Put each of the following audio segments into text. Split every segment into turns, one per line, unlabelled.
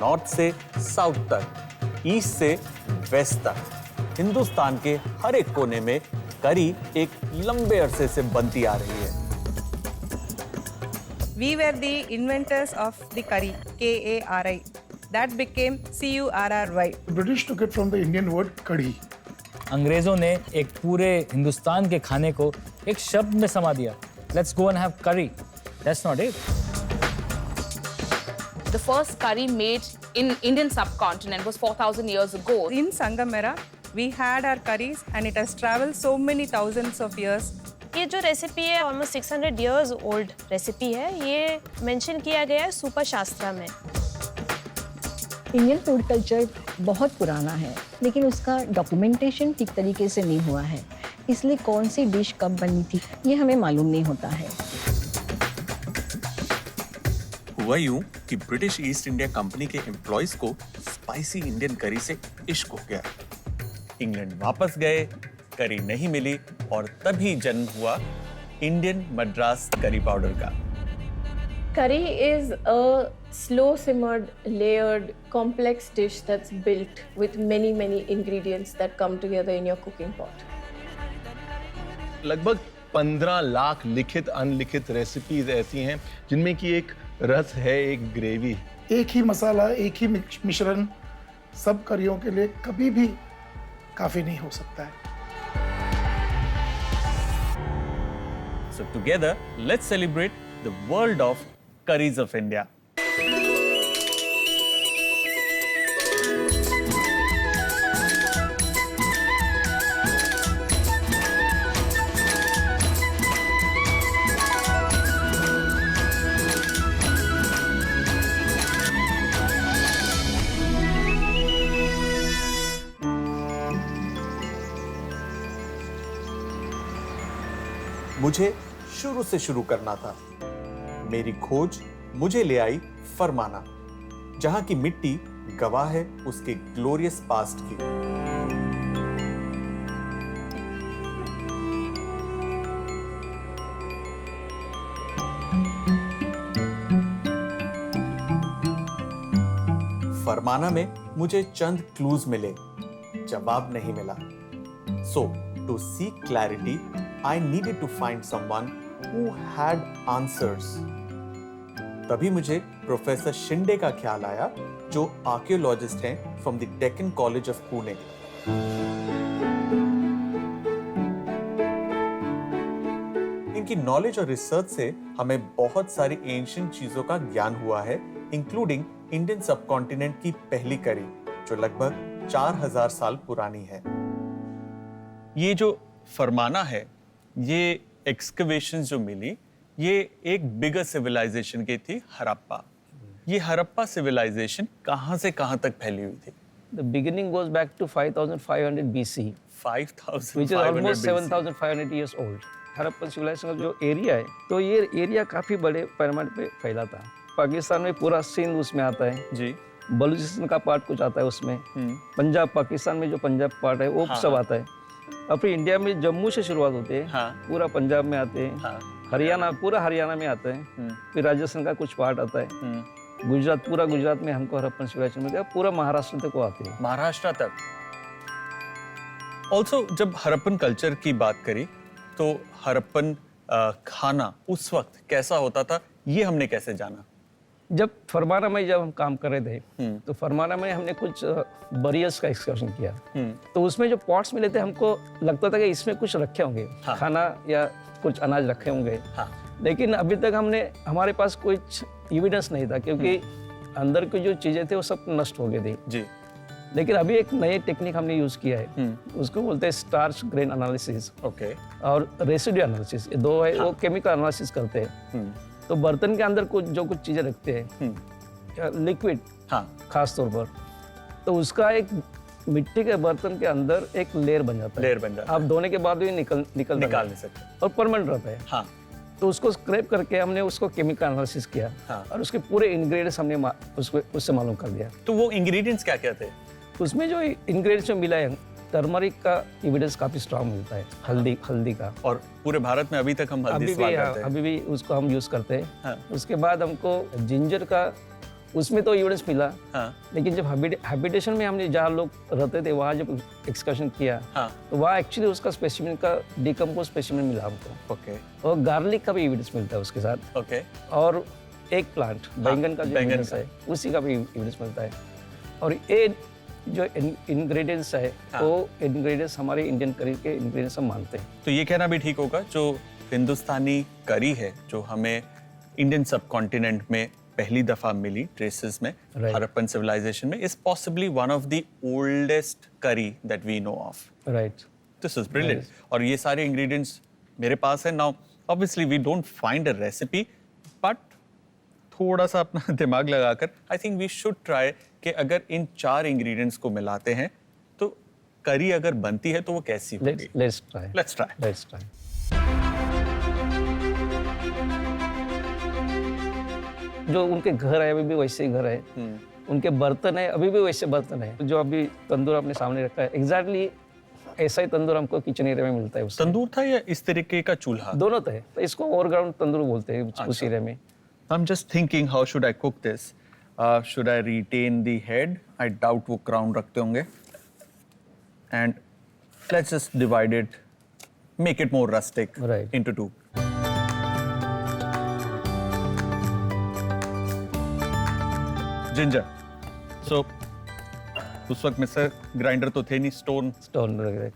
North से south तक, east से वेस्ट तक हिंदुस्तान के हर एक कोने में करी एक लंबे अरसे से बनती आ रही है।
We were the inventors of the curry, K-A-R-I. That became C-U-R-R-Y.
The British took it from the Indian word कड़ी।
अंग्रेजों ने एक पूरे हिंदुस्तान के खाने को एक शब्द में समा दिया। Let's go and have curry. That's not it.
The first curry made in Indian subcontinent was 4,000 years ago.
In Sangam era, we had our curries and it has traveled so many thousands of years.
ये जो recipe है almost 600 years old recipe है। ये mention किया गया है सूपा शास्त्रा में।
इंडियन फूड कल्चर बहुत पुराना है, लेकिन उसका डॉक्यूमेंटेशन ठीक तरीके से नहीं हुआ है, इसलिए कौन सी डिश कब बनी थी ये हमें मालूम नहीं होता है।
हुआ यूं कि ब्रिटिश ईस्ट इंडिया कंपनी के एम्प्लॉइज को स्पाइसी इंडियन करी से इश्क हो गया। इंग्लैंड वापस गए, करी नहीं मिली और तभी जन्म हुआ इंडियन मद्रास करी पाउडर का।
Curry is a slow simmered, layered, complex dish that's built with many ingredients that come together in your cooking pot.
लगभग 15 लाख लिखित अनलिखित रेसिपीज ऐसी हैं जिनमें कि एक रस है, एक ग्रेवी।
एक ही मसाला, एक ही मिश्रण सब करियों के लिए कभी भी काफी नहीं हो सकता है।
So together, let's celebrate the world of curries of India. मुझे शुरू से शुरू करना था। मेरी खोज मुझे ले आई फरमाना, जहां की मिट्टी गवाह है उसके ग्लोरियस पास्ट की। फरमाना में मुझे चंद क्लूज मिले, जवाब नहीं मिला। So, to seek clarity, I needed to find someone who had answers. तभी मुझे प्रोफेसर शिंदे का ख्याल आया, जो आर्कियोलॉजिस्ट हैं from the Deccan college of Pune. इनकी नॉलेज और रिसर्च से हमें बहुत सारी एंशिएंट चीजों का ज्ञान हुआ है, इंक्लूडिंग इंडियन सबकॉन्टिनेंट की पहली करी, जो लगभग 4000 साल पुरानी है। ये जो फरमाना है, ये एक्सकवेशंस जो मिली, ये एक बिगर सिविलाइजेशन की थी, हड़प्पा। ये हड़प्पा सिविलाइजेशन कहां से कहां तक फैली हुई थी?
The beginning goes back to 5500 BC,
5500
which is almost 7500 years old. Harappan civilisation का जो एरिया है, तो ये एरिया काफी बड़े पैमाने पे फैला था। पाकिस्तान में पूरा सिंध उसमें आता है जी, बलूचिस्तान का पार्ट कुछ आता है उसमें, पंजाब, पाकिस्तान में जो पंजाब पार्ट है वो सब आता है। और फिर इंडिया में जम्मू से शुरुआत होती है, पूरा पंजाब में आते हैं, हरियाणा, पूरा हरियाणा में आता है, फिर राजस्थान का कुछ पार्ट आता है, गुजरात, पूरा गुजरात में हमको हड़प्पन सिविलाइजेशन मिलता है, पूरा महाराष्ट्र तक वो आती है,
महाराष्ट्र तक। ऑल्सो जब हड़प्पन कल्चर की बात करी, तो हड़प्पन खाना उस वक्त कैसा होता था, ये हमने कैसे जाना?
जब फरमाना में जब हम काम कर रहे थे, तो फरमाना में हमने कुछ बरियर्स का एक्सकर्शन किया, तो उसमें जो पॉट्स मिले थे, हमको लगता था कि इसमें कुछ रखे होंगे, खाना या कुछ अनाज रखे होंगे, लेकिन अभी तक हमारे पास कुछ एविडेंस नहीं था, क्योंकि अंदर की जो चीजें थे वो सब नष्ट हो गए थे जी। लेकिन अभी एक नई टेक्निक हमने यूज किया है, उसको बोलते हैं स्टार्च ग्रेन एनालिसिस और रेसिड्यू एनालिसिस। ये दो है, वो केमिकल एनालिसिस करते हैं। तो बर्तन के अंदर कुछ चीजें रखते हैं, लिक्विड खास तौर पर, तो उसका एक मिट्टी के बर्तन के अंदर एक लेयर बन जाता है, आप धोने के बाद भी निकाल नहीं सकते और परमानेंट रहता है। तो उसको स्क्रैप करके हमने उसको केमिकल एनालिसिस किया और उसके पूरे इंग्रेडिएंट्स हमने उससे मालूम कर दिया।
तो वो इंग्रेडिएंट्स क्या क्या थे?
उसमें जो इंग्रेडिएंट्स मिला है, टर्मरिक का एविडेंस काफी स्ट्रांग मिलता है, हल्दी का,
और पूरे भारत में अभी तक हम हल्दी इस्तेमाल करते हैं।
अभी भी उसको हम यूज करते हैं। उसके बाद हमको जिंजर का उसमें तो एविडेंस मिला।
हाँ।
लेकिन जब हैबिटेशन में हमने जहाँ लोग रहते थे वहाँ जब एक्सकर्शन किया,
हाँ।
तो वहाँ एक्चुअली उसका स्पेसिमेन का डिकम्पोज स्पेसिमेन मिला हमको।
ओके
और गार्लिक का भी एविडेंस मिलता है उसके साथ।
ओके
और एक प्लांट बैंगन का जो
बैंगन
एविडेंस
का।
है उसी का भी एविडेंस मिलता है। और ये जो इंग्रेडिएंट्स है वो इंग्रेडिएंट्स हमारे इंडियन करी के इंग्रेडिएंट्स हम मानते हैं।
तो ये कहना भी ठीक होगा जो हिंदुस्तानी करी है जो हमें इंडियन सबकॉन्टिनेंट में पहली दफा मिली ट्रेसेस में
Right.
हड़प्पन सिविलाइजेशन में is possibly one of the oldest curry that we know of.
Right.
This is brilliant. और ये सारे इंग्रेडिएंट्स मेरे पास है now. Obviously we don't find a recipe but थोड़ा सा अपना दिमाग लगाकर I think we should try कि अगर इन 4 इंग्रेडिएंट्स को मिलाते हैं तो करी अगर बनती है तो वो कैसी होगी।
Let's try.
Let's try.
जो उनके घर है अभी भी वैसे ही घर है, उनके बर्तन है अभी भी वैसे बर्तन है। जो अभी तंदूर अपने सामने रखा है एग्जैक्टली ऐसा ही तंदूर हमको किचन एरिया में मिलता है। उससे
तंदूर था या इस तरीके का चूल्हा?
दोनों तो है, इसको ओवरग्राउंड तंदूर बोलते हैं उस एरिया में।
I'm just thinking how should I cook this? Should I retain the head? I doubt वो crown रखते होंगे. And let's just divide it, make it more rustic
Right.
into 2. Ginger. So उस वक्त mixer grinder तो थे नहीं, stone
वगैरह।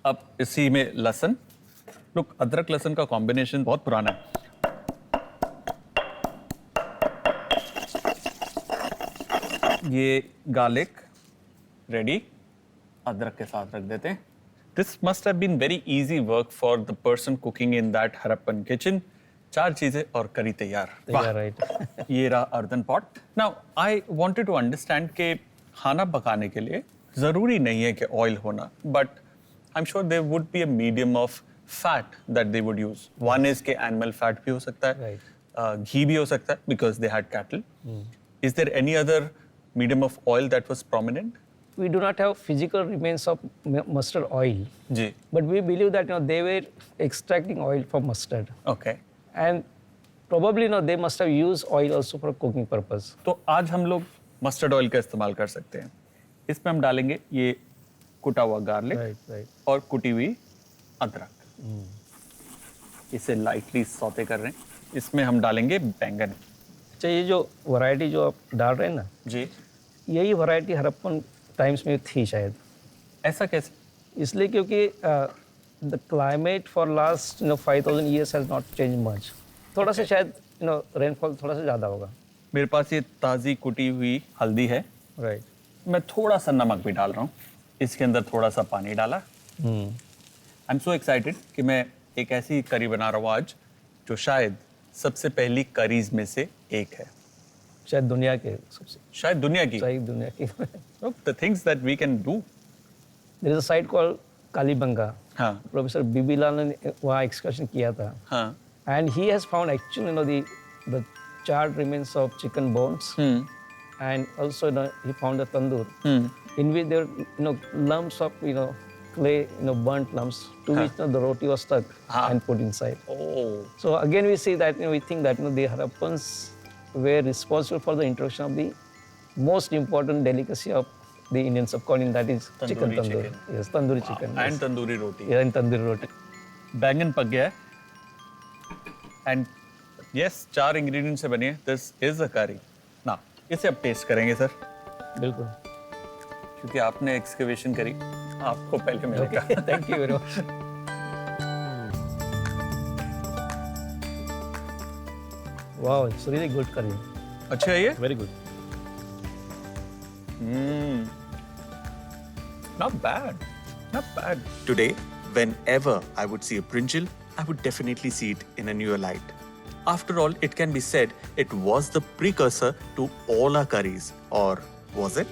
अब इसी में लहसुन। लुक अदरक लहसुन का कॉम्बिनेशन बहुत पुराना है। ये गार्लिक रेडी, अदरक के साथ रख देते हैं। This must have been very easy work for the person cooking in that Harappan kitchen. 4 चीजें और करी तैयार। वाह।
राइट।
ये रहा earthen pot. Now I wanted to understand कि खाना पकाने के लिए जरूरी नहीं है कि ऑयल होना, but I am sure there would be a medium of fat that they would use. One is के एनिमल फैट भी हो सकता है, घी भी हो सकता है because they had cattle. Is there any other medium of oil that was prominent?
We do not have physical remains of mustard oil,
जी.
but we believe that they were extracting oil from mustard,
Okay.
and probably they must have used oil also for cooking purpose.
तो आज हम लोग mustard oil का इस्तेमाल कर सकते हैं। इसमें हम डालेंगे ये कुटा हुआ गार्लिक
Right.
और कुटी हुई अदरक। इसे लाइटली सौते कर रहे हैं। इसमें हम डालेंगे बैंगन।
अच्छा, ये जो वैरायटी जो आप डाल रहे हैं ना,
जी।
यही वैरायटी हड़प्पन टाइम्स में थी शायद।
ऐसा कैसे?
इसलिए क्योंकि the climate for last 5000 years has not change much. थोड़ा सा शायद रेनफॉल थोड़ा सा ज़्यादा होगा।
मेरे पास ये ताज़ी कुटी हुई हल्दी है।
राइट।
मैं थोड़ा सा नमक भी डाल रहा हूँ। इसके अंदर थोड़ा सा पानी डाला। आई एम सो एक्साइटेड कि मैं एक ऐसी करी बना रहा हूँ आज जो शायद सबसे पहली करीज में से एक है।
शायद दुनिया के सबसे,
शायद दुनिया की।
शायद दुनिया की।
Look, the things that we can do.
There is a site called Kalibangan.
हाँ।
प्रोफेसर बीबी लाल ने वहाँ एक्सकर्शन किया था।
हाँ।
And he has found actually the charred remains of chicken bones, and also he found a tandoor in which there lumps of clay, burnt lumps to which the roti was stuck and put inside.
Oh.
So again we see that we think that the Harappans were responsible for the introduction of the most important delicacy of the Indian subcontinent, that is chicken tandoor. Yes, tandoori chicken.
And
yes.
Tandoori roti.
Yeah, and tandoori roti.
बैंगन पक गया है। And yes, 4 ingredient से बनी है। This is a curry. ना, इसे अब टेस्ट करेंगे सर।
बिल्कुल।
क्योंकि आपने एक्सकवेशन करी, आपको पहले मिलेगा।
Thank you very much. Wow, it's really good curry.
अच्छा है ये?
Very good.
Not bad. Not bad. Today, whenever I would see a brinjal, I would definitely see it in a newer light. After all, it can be said it was the precursor to all our curries. Or was it?